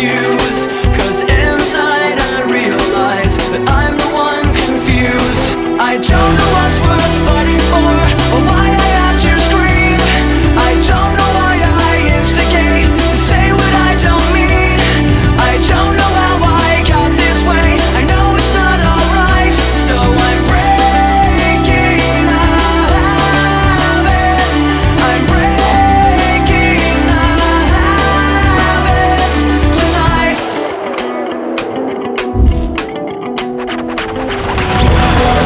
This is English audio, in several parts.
choose. 'Cause inside I realize that I'm the one confused. I don't know what's worth fighting for, or why I have to scream. I don't know why I instigate and say what I don't mean. I don't know how I got this way, I know it's not alright. So I'm breaking the habits. I'm breaking the habits tonight.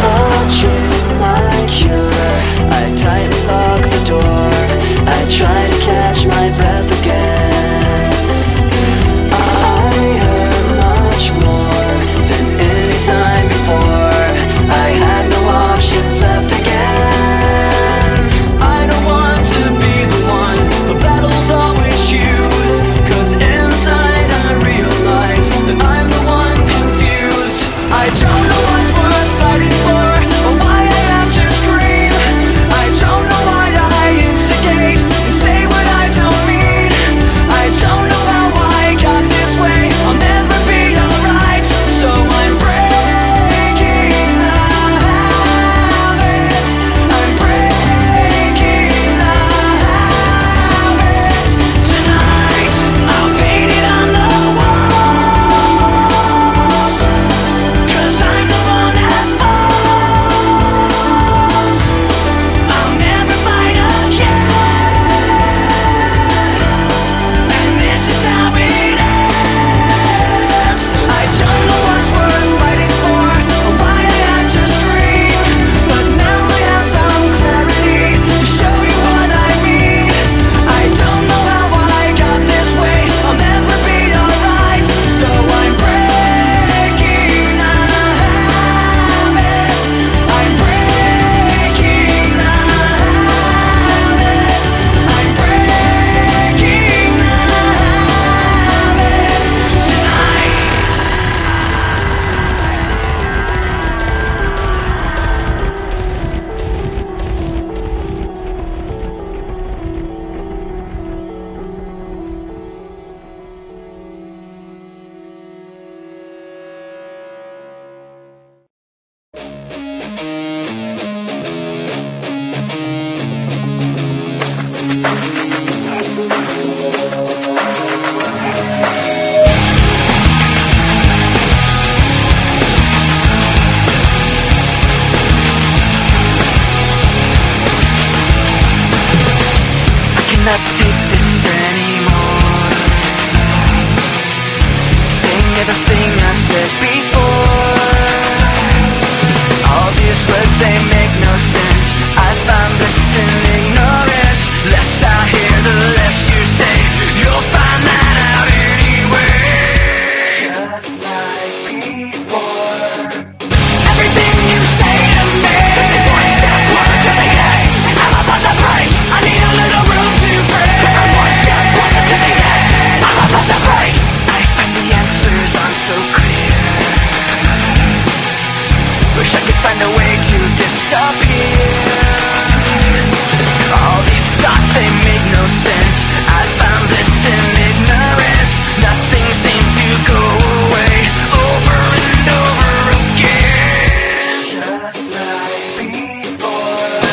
Watching my cure, I tightly lock the door. I try to catch my breath again. I hurt much more than any time before. I had no options left again. I don't want to be the one the battles always choose. 'Cause inside I realize that I'm the one confused. I don't know what's worth fighting for, or why I have to scream. I don't know why I instigate and say what I don't mean. I don't know how I got this way, I'll never be alright. So I'm breaking the habit. I'm breaking the habit tonight. I'll paint it on the walls, 'cause I'm the one at fault. I'll never fight again, and this is how it ends. I don't know what's worth fighting for, or why I had to scream. But now I have some clarity to show you what I mean. I don't know how I got this way, I'll never be alright. So I'm breaking the habit. I'm breaking the habit. I'm breaking the habit tonight. I cannot take this anymore. Saying everything I've said before. All these words, they make no sense. I find bliss in ignorance. Less I hear, the less you say. You'll find that out anyway. Just like before. Everything you say to me takes me one step closer to the edge, and I'm about to break. I need a little room to break. 'Cause I'm one step closer to the edge, I'm about to break. I find the answers aren't so clear. Wish I could find a way to disappear. All these thoughts, they make no sense. I found bliss in ignorance. Nothing seems to go away, over and over again. Just like before.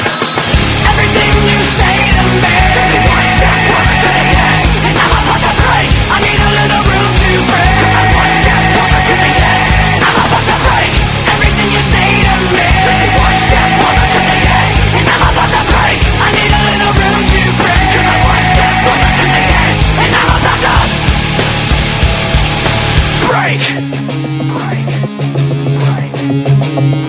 Everything you say to me takes me one step closer to the edge, and I'm about to break. I need a little room to break. 'Cause I'm one step closer to the edge, I'm about to break. Everything you say to me takes me one step closer to the edge, and I'm about to break. I need a little room to break. 'Cause I'm one step closer to the edge, and I'm about to break. Break. Break.